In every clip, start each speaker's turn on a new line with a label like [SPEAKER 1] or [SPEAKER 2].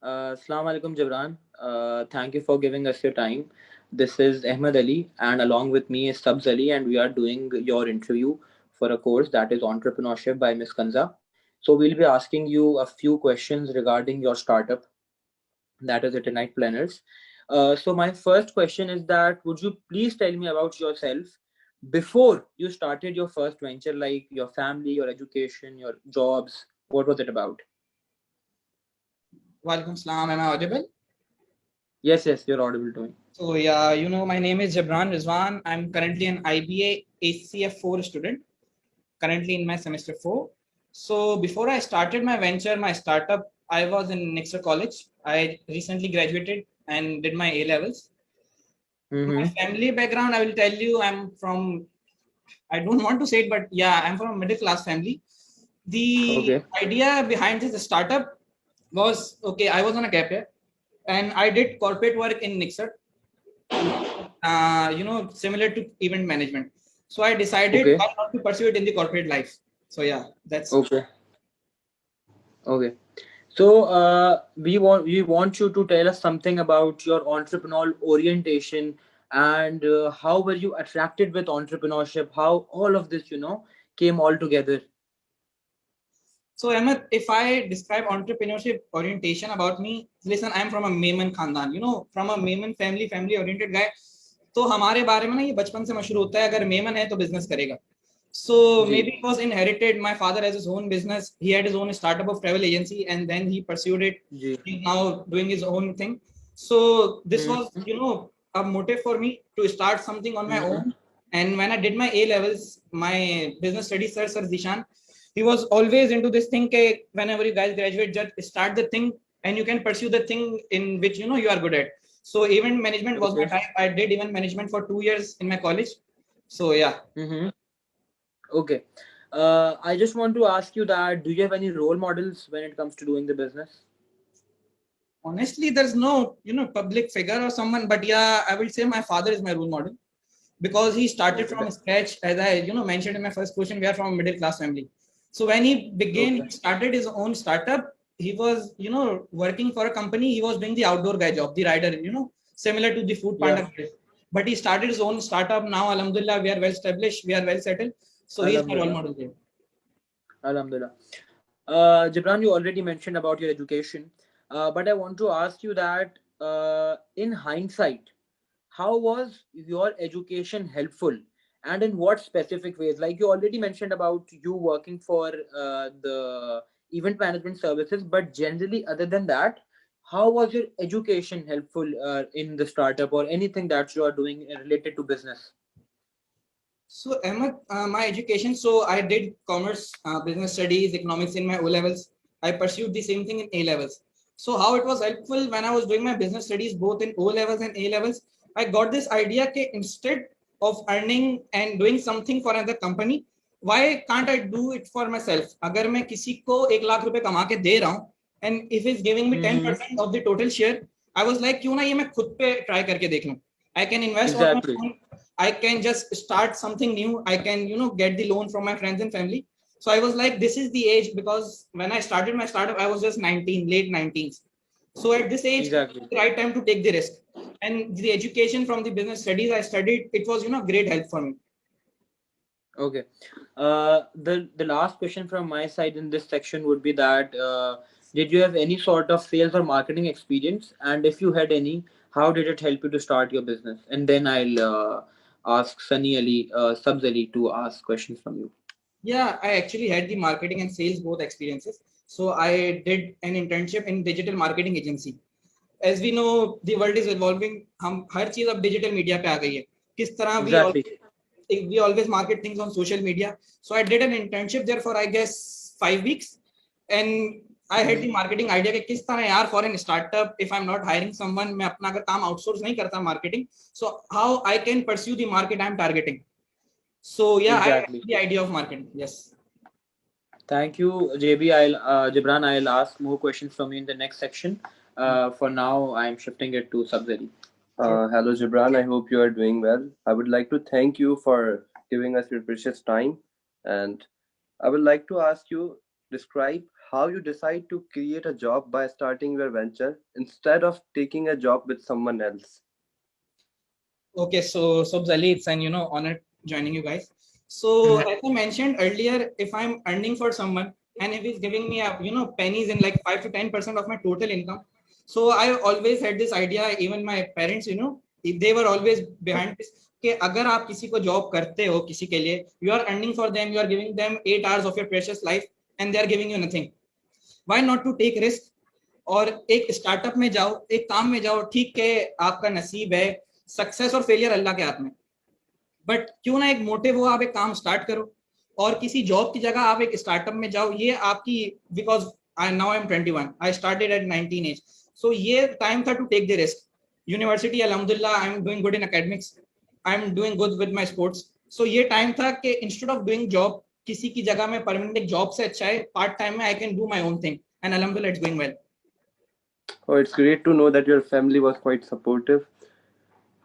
[SPEAKER 1] Assalamu alaikum, Jabran. Thank you for giving us your time. This is Ahmed Ali, and along with me is Sabz Ali, and we are doing your interview for a course that is Entrepreneurship by Miss Kanza. So, we'll be asking you a few questions regarding your startup, that is Eternite Planners. So, my first question is that would you please tell me about yourself before you started your first venture, like your family, your education, your jobs? What was it about?
[SPEAKER 2] Walaikum salam. Am I audible?
[SPEAKER 1] Yes, yes, you're audible to me.
[SPEAKER 2] So yeah, my name is Jabran Rizwan. I'm currently an IBA ACF 4 student, currently in my semester 4. So before I started my venture, my startup, I was in Nixer College. I recently graduated and did my A levels. My
[SPEAKER 1] Mm-hmm.
[SPEAKER 2] family background, I will tell you, I don't want to say it, but yeah, I'm from a middle class family. The
[SPEAKER 1] Okay.
[SPEAKER 2] idea behind this startup was okay, I was on a gap year and I did corporate work in Nixer, similar to event management. So I decided
[SPEAKER 1] Okay.
[SPEAKER 2] why not to pursue it in the corporate life. So yeah, that's
[SPEAKER 1] Okay. Okay. So we want you to tell us something about your entrepreneurial orientation and how were you attracted with entrepreneurship? How all of this, came all together.
[SPEAKER 2] so Ahmed, if I describe entrepreneurship orientation about me, listen, I'm from a Mehman Khandan, from a Mehman family oriented guy. तो हमारे बारे में ना ये बचपन से मशहूर होता है अगर मेमन है तो बिजनेस करेगा. So
[SPEAKER 1] ji.
[SPEAKER 2] maybe it was inherited. My father has his own business. He had his own startup of travel agency, and then he pursued it.
[SPEAKER 1] Ji.
[SPEAKER 2] He's now doing his own thing. So this was,
[SPEAKER 1] hmm.
[SPEAKER 2] a motive for me to start something on my
[SPEAKER 1] hmm.
[SPEAKER 2] own. And when I did my A levels, my business studies sir Zishan, he was always into this thing. Ke whenever you guys graduate, just start the thing, and you can pursue the thing in which you are good at. So event management was my
[SPEAKER 1] Okay.
[SPEAKER 2] type. I did event management for 2 years in my college. So yeah.
[SPEAKER 1] Mm-hmm. Okay. I just want to ask you that do you have any role models when it comes to doing the business?
[SPEAKER 2] Honestly, there's no public figure or someone, but yeah, I will say my father is my role model because he started
[SPEAKER 1] Okay.
[SPEAKER 2] from scratch. As I mentioned in my first question, we are from a middle class family. So when he
[SPEAKER 1] Okay.
[SPEAKER 2] started his own startup. He was working for a company. He was doing the outdoor guy job, the rider, similar to the food
[SPEAKER 1] Yeah.
[SPEAKER 2] panda guy. But he started his own startup. Now alhamdulillah, we are well established, we are well settled. So he's my role
[SPEAKER 1] Alhamdulillah.
[SPEAKER 2] model there.
[SPEAKER 1] Alhamdulillah. Jibran, you already mentioned about your education, but I want to ask you that in hindsight, how was your education helpful and in what specific ways? Like you already mentioned about you working for the event management services, but generally, other than that, how was your education helpful in the startup or anything that you are doing related to business?
[SPEAKER 2] So, Ahmed, my education. So, I did commerce, business studies, economics in my O levels. I pursued the same thing in A levels. So, how it was helpful when I was doing my business studies both in O levels and A levels, I got this idea that instead of earning and doing something for another company, why can't I do it for myself? अगर मैं किसी को 1 लाख रुपए कमा के दे रहा हूँ, and if he's giving me
[SPEAKER 1] Mm-hmm.
[SPEAKER 2] 10% of the total share, I was like, क्यों ना ये मैं खुद पे try करके देख लूँ. I can invest on my
[SPEAKER 1] Exactly.
[SPEAKER 2] own. I can just start something new. I can, get the loan from my friends and family. So I was like, this is the age because when I started my startup, I was just 19, late 19s. So at this age,
[SPEAKER 1] Exactly.
[SPEAKER 2] the right time to take the risk. And the education from the business studies I studied, it was, great help for me.
[SPEAKER 1] Okay. The last question from my side in this section would be that did you have any sort of sales or marketing experience? And if you had any, how did it help you to start your business? And then I'll ask Sunny Ali, Subs Ali to ask questions from you.
[SPEAKER 2] Yeah, I actually had the marketing and sales both experiences. So I did an internship in digital marketing agency. As we know, the world is evolving. हम हर चीज अब digital media पे आ गई है. किस तरह
[SPEAKER 1] Exactly.
[SPEAKER 2] we always market things on social media. So I did an internship there for I guess 5 weeks, and I had
[SPEAKER 1] Mhm.
[SPEAKER 2] the marketing idea कि किस तरह यार for an startup if I'm not hiring someone मैं अपना अगर काम outsource नहीं करता marketing, so how I can pursue the market I'm targeting. So yeah, I had
[SPEAKER 1] Exactly.
[SPEAKER 2] the idea of marketing. Yes.
[SPEAKER 1] Thank you, JB. Jibran, I'll ask more questions from you in the next section. For now, I'm shifting it to Subs Ali.
[SPEAKER 2] Sure.
[SPEAKER 3] Hello, Gibran. I hope you are doing well. I would like to thank you for giving us your precious time. And I would like to ask you, describe how you decide to create a job by starting your venture instead of taking a job with someone else.
[SPEAKER 2] Okay, so Zali, it's an honor joining you guys. So as I mentioned earlier, if I'm earning for someone and if he's giving me a pennies in like 5 to 10% of my total income, so I always had this idea. Even my parents, they were always behind this. कि अगर आप किसी को job करते हो किसी के लिए, you are earning for them, you are giving them 8 hours of your precious life, and they are giving you nothing. Why not to take risk? और एक स्टार्टअप में जाओ, एक काम में जाओ, ठीक है आपका नसीब है, सक्सेस और फेलियर अल्लाह के हाथ में, बट क्यों ना एक मोटिव हो, आप एक काम स्टार्ट करो और किसी जॉब की जगह आप एक स्टार्टअप में जाओ. ये आपकी, because I now I am 21, I started at 19 age, so ये टाइम था to take the risk. University अल्हम्दुलिल्लाह I am doing good in academics, I am doing good with my sports. So ये time था कि instead of doing job किसी की जगह में परमानेंट एक जॉब से अच्छा है पार्ट टाइम में I can do my own thing, and अल्हम्दुलिल्लाह it's going well.
[SPEAKER 3] Oh, it's great to know that your family was quite supportive.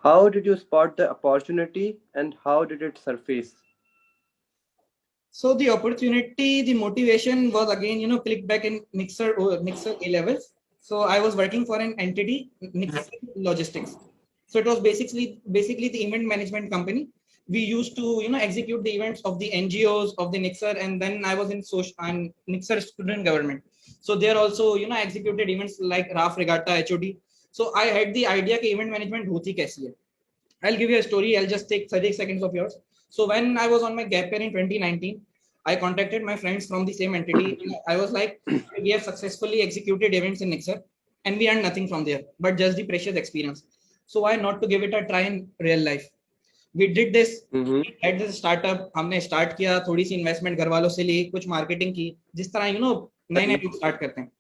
[SPEAKER 3] How did you spot the opportunity and how did it surface?
[SPEAKER 2] So the opportunity, the motivation was again, clicked back in Nixer A levels. So I was working for an entity, Nixer Logistics. So it was basically the event management company. We used to, execute the events of the NGOs of the Nixer, and then I was in social and Nixer student government. So there also, I executed events like RAF Regatta, HOD. So I had the idea that event management hoti kaisi hai. I'll give you a story. I'll just take 30 seconds of yours. So when I was on my gap year in 2019, I contacted my friends from the same entity. I was like, we have successfully executed events in Nixer and we earned nothing from there, but just the precious experience. So why not to give it a try in real life? We did this at this startup. हमने start किया, थोड़ी सी investment घर वालों से ली, कुछ marketing की, जिस तरह नए नए लोग start करते हैं.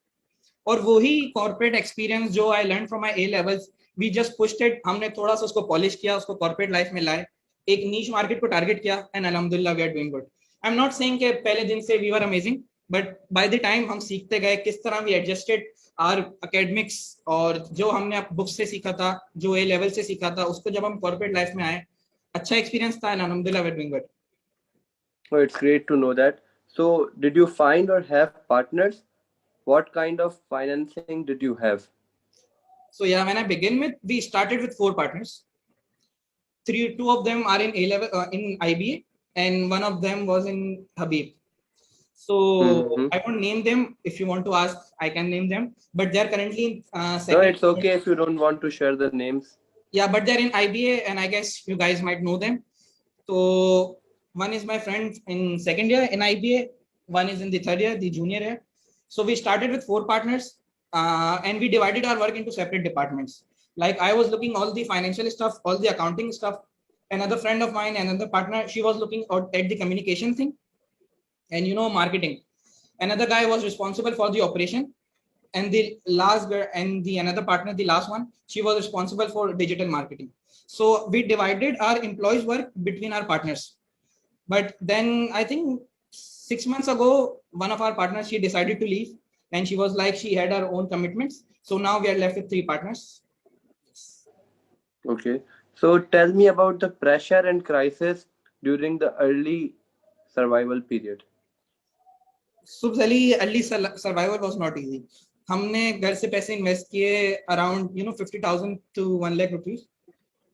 [SPEAKER 2] और वही कॉर्पोरेट एक्सपीरियंस जो I learn from my A levels, we just pushed it. हमने थोड़ा सा उसको पॉलिश किया, उसको कॉर्पोरेट लाइफ में लाए, एक नीश मार्केट को टारगेट किया, एंड अल्हम्दुलिल्लाह we are doing good. I am not saying कि पहले दिन से we were amazing, but by the time हम सीखते गए किस तरह वी एडजस्टेड आवर एकेडमिक्स, और जो हमने बुक से सीखा था, जो ए लेवल से सीखा था, उसको जब हम कॉर्पोरेट लाइफ में आए, अच्छा एक्सपीरियंस था, एंड अल्हम्दुलिल्लाह we are doing good.
[SPEAKER 3] Oh, it's great to know that. So, did you find or have partners? What kind of financing did you have?
[SPEAKER 2] So yeah, when I begin with, we started with 4 partners. Two of them are in A level in IBA, and one of them was in Habib. So I won't name them. If you want to ask, I can name them. But they're currently in
[SPEAKER 3] No, it's okay if you don't want to share the names.
[SPEAKER 2] Yeah, but they're in IBA, and I guess you guys might know them. So one is my friend in second year in IBA. One is in the third year, the junior year. So we started with 4 partners, and we divided our work into separate departments. Like I was looking all the financial stuff, all the accounting stuff. Another friend of mine, another partner, she was looking at the communication thing, and marketing. Another guy was responsible for the operation, and the last girl and the another partner, the last one, she was responsible for digital marketing. So we divided our employees' work between our partners. But then I think 6 months ago, one of our partners, she decided to leave, and she was like, she had her own commitments. So now we are left with 3 partners.
[SPEAKER 3] Okay. So tell me about the pressure and crisis during the early survival period.
[SPEAKER 2] Subzali, early survival was not easy. हमने घर से पैसे invest किए around 50,000 to 1 lakh rupees,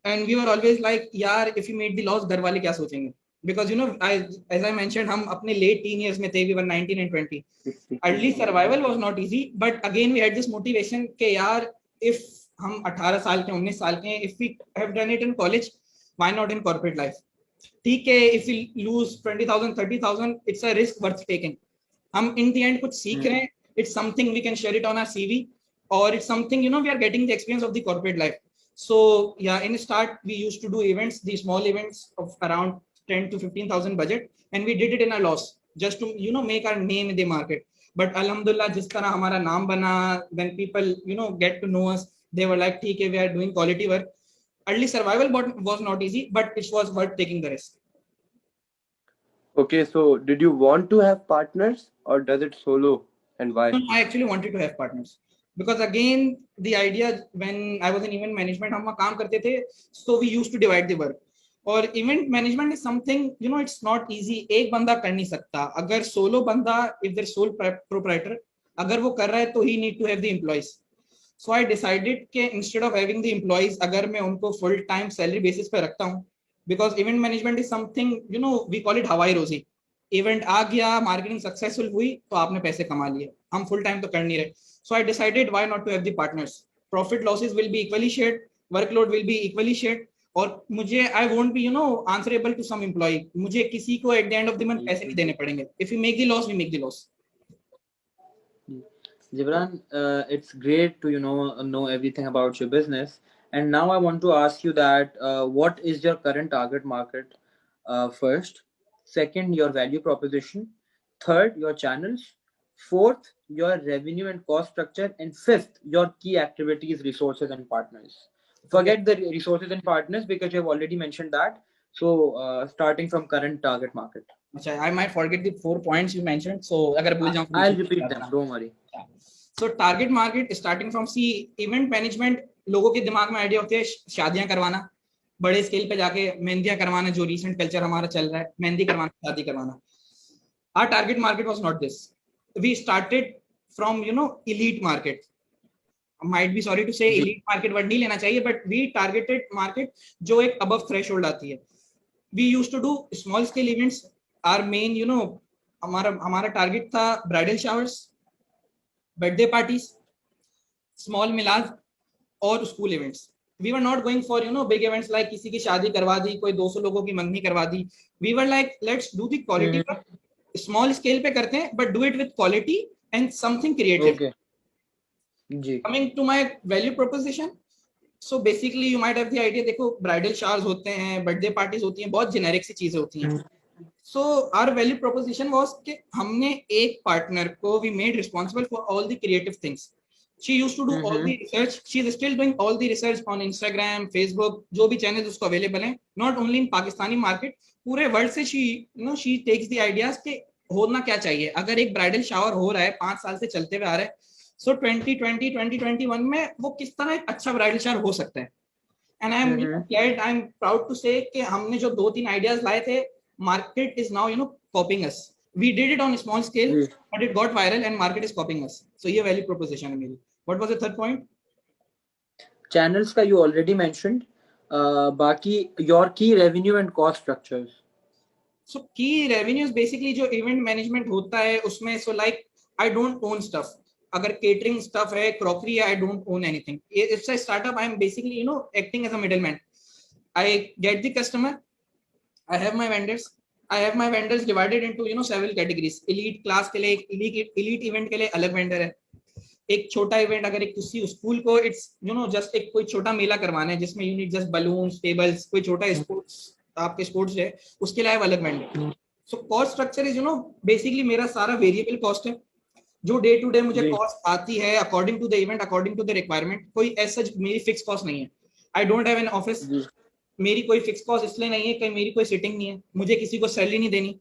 [SPEAKER 2] and we were always like, यार if you made the loss, घर वाले क्या सोचेंगे? Because as I mentioned, हम अपने late teen years में थे, we were 19 and 20. Early survival was not easy, but again we had this motivation कि यार if हम 18 साल के 19 साल के, if we have done it in college, why not in corporate life? ठीक है, if we lose 20,000 30,000, it's a risk worth taking. हम in the end कुछ सीख रहे हैं, it's something we can share it on our CV, or it's something we are getting the experience of the corporate life. So yeah, in start we used to do events, the small events of around 10 to 15,000 budget, and we did it in a loss just to make our name in the market. But alhamdulillah, जिस तरह हमारा नाम बना, when people get to know us, they were like, ठीक है, we are doing quality work. Early survival was not easy, but it was worth taking the risk.
[SPEAKER 3] Okay, so did you want to have partners or does it solo, and why?
[SPEAKER 2] No, I actually wanted to have partners, because again the idea when I was in event management, हम काम करते थे, so we used to divide the work. और event management is something it's not easy, एक बंदा कर नहीं सकता. अगर सोलो बंदा, इफ देयर सोल प्रोप्राइटर, अगर वो कर रहा है तो he need to have the employees. So I decided कि instead of having the employees, अगर मैं उनको फुल टाइम सैलरी बेसिस पे रखता हूँ, because event management is something we call it हवाई रोजी. इवेंट आ गया, मार्केटिंग सक्सेसफुल हुई तो आपने पैसे कमा लिए, हम फुल टाइम तो कर नहीं रहे. So I decided why not to have the partners. Profit losses will be equally shared, workload will be equally shared. और मुझे I won't be answerable to some employee. मुझे किसी को at the end of the month पैसे नहीं देने पड़ेंगे. If you make the loss, we make the loss.
[SPEAKER 1] Jibran, it's great to know everything about your business. And now I want to ask you that what is your current target market? First, second, your value proposition. Third, your channels. Fourth, your revenue and cost structure. And fifth, your key activities, resources, and partners. Forget the resources and partners because you have already mentioned that. So, starting from current target market.
[SPEAKER 2] अच्छा, I might forget the 4 points you mentioned. So अगर भूल जाऊं
[SPEAKER 1] I'll repeat them. Don't worry.
[SPEAKER 2] So target market starting from C, event management. लोगों के दिमाग में idea होती है शादियां करवाना, बड़े स्केल पे जाके मेहंदियां करवाना, जो रिसेंट कल्चर हमारा चल रहा है, मेहंदी करवाना, शादी करवाना. Our target market was not this. We started from elite market. Might be sorry to say elite market word नहीं लेना चाहिए, but we targeted market जो एक above threshold आती है. We used to do small scale events. Our main हमारा target था bridal showers, birthday parties, small मिलाद और school events. We were not going for big events like किसी की शादी करवा दी, कोई 200 लोगों की मंगनी करवा दी. We were like let's do the quality work, small scale पे करते हैं but do it with quality and something creative.
[SPEAKER 1] Okay. जी.
[SPEAKER 2] Coming to my value proposition. So basically you might have the idea, देखो bridal showers होते हैं, birthday parties होती हैं, बहुत जेनेरिक सी चीजें होती हैं. So our value proposition was कि हमने एक पार्टनर को we made responsible for all the creative things. She used to do all the research. She is still doing all the research on Instagram, Facebook, जो भी channels उसको available हैं. Not only in Pakistani market, पूरे world से she takes the ideas कि होना क्या चाहिए. अगर एक ब्राइडल शावर हो रहा है, 5 साल से चलते हुए आ रहा है, so 2020 2021 में वो किस तरह एक अच्छा ब्राइडल शावर हो सकता है. And I'm proud to say कि हमने जो 2-3 आइडियाज लाए थे, market is now copying us. We did it on a small scale, but it got viral and market is copying us. So ये value proposition है मेरी. What was the third point?
[SPEAKER 1] Channels का you already mentioned. बाकी your key revenue and cost structures.
[SPEAKER 2] So key revenues basically जो event management होता है उसमें, so like I don't own stuff. अगर catering stuff है, crockery है, I don't own anything. It's a startup. I am basically acting as a middleman. I get the customer. I have my vendors. I have my vendors divided into several categories. Elite class के लिए elite event के लिए अलग vendor है. एक छोटा event अगर एक किसी स्कूल को इट्स जस्ट एक कोई छोटा मेला करवाना है जिसमें you need just balloons, tables, कोई छोटा स्पोर्ट्स, आपके स्पोर्ट्स है, उसके लिए अलग vendor. So cost structure is basically मेरा सारा वेरिएबल कॉस्ट है, जो डे टू डे मुझे कॉस्ट आती है according to the event, according to the requirement. कोई ऐसा मेरी फिक्स कॉस्ट नहीं है. I don't have an office. मेरी कोई फिक्स कॉस्ट इसलिए नहीं है कि मेरी कोई सिटिंग नहीं है, मुझे किसी को सैलरी नहीं देनी.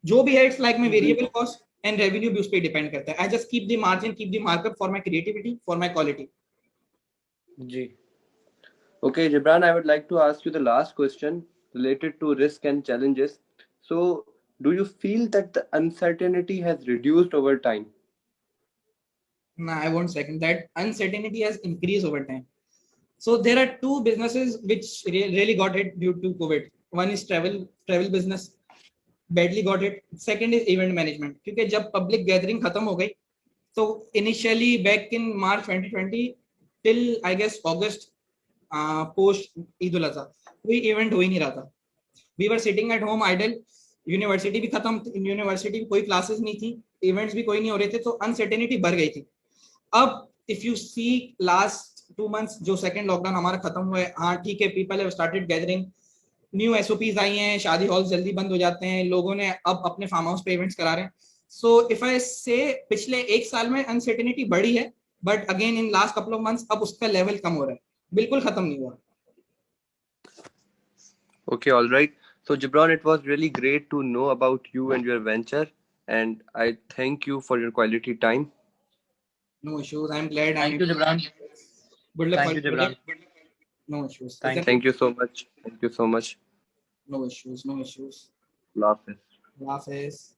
[SPEAKER 2] जो भी है it's like my variable cost and revenue भी उस पे डिपेंड करता है. I just keep the margin, keep the markup for my creativity, for my quality.
[SPEAKER 3] जी. Okay, Gibran, I would like to ask you the last question related to risk and challenges. So, do you feel that the uncertainty has reduced over time?
[SPEAKER 2] No, I won't second that. Uncertainty has increased over time. So there are two businesses which really got hit due to COVID. One is travel business, badly got hit. Second is event management. क्योंकि जब public gathering खत्म हो गई, तो initially back in March 2020 till I guess August post Eid ul Adha, कोई event हो ही नहीं रहा था. We were sitting at home idle. University भी खत्म, यूनिवर्सिटी में कोई क्लासेस नहीं थी, इवेंट्स भी कोई नहीं हो रहे थे, तो अनसर्टेनिटी बढ़ गई थी. अब if you see last 2 months जो सेकंड लॉकडाउन हमारा खत्म हुआ है, हाँ ठीक है, people have started gathering, new SOPs आई हैं, शादी हॉल जल्दी बंद हो जाते हैं, लोगों ने अब अपने फार्म हाउस पे इवेंट्स करा रहे हैं. सो इफ आई से पिछले 1 साल में अनसर्टेनिटी बढ़ी है, but again in last couple of months अब उसका लेवल कम हो रहा है, बिल्कुल खत्म नहीं हुआ.
[SPEAKER 3] Okay, all right. So, Gibran, it was really great to know about you and your venture, and I thank you for your quality time.
[SPEAKER 2] No issues. I'm glad.
[SPEAKER 1] Thank you, Gibran.
[SPEAKER 2] Good luck.
[SPEAKER 1] Thank you, Gibran.
[SPEAKER 2] No issues.
[SPEAKER 3] Thank you so much. Thank you so much.
[SPEAKER 2] No issues. No issues.
[SPEAKER 3] Love is.
[SPEAKER 2] Laugh is.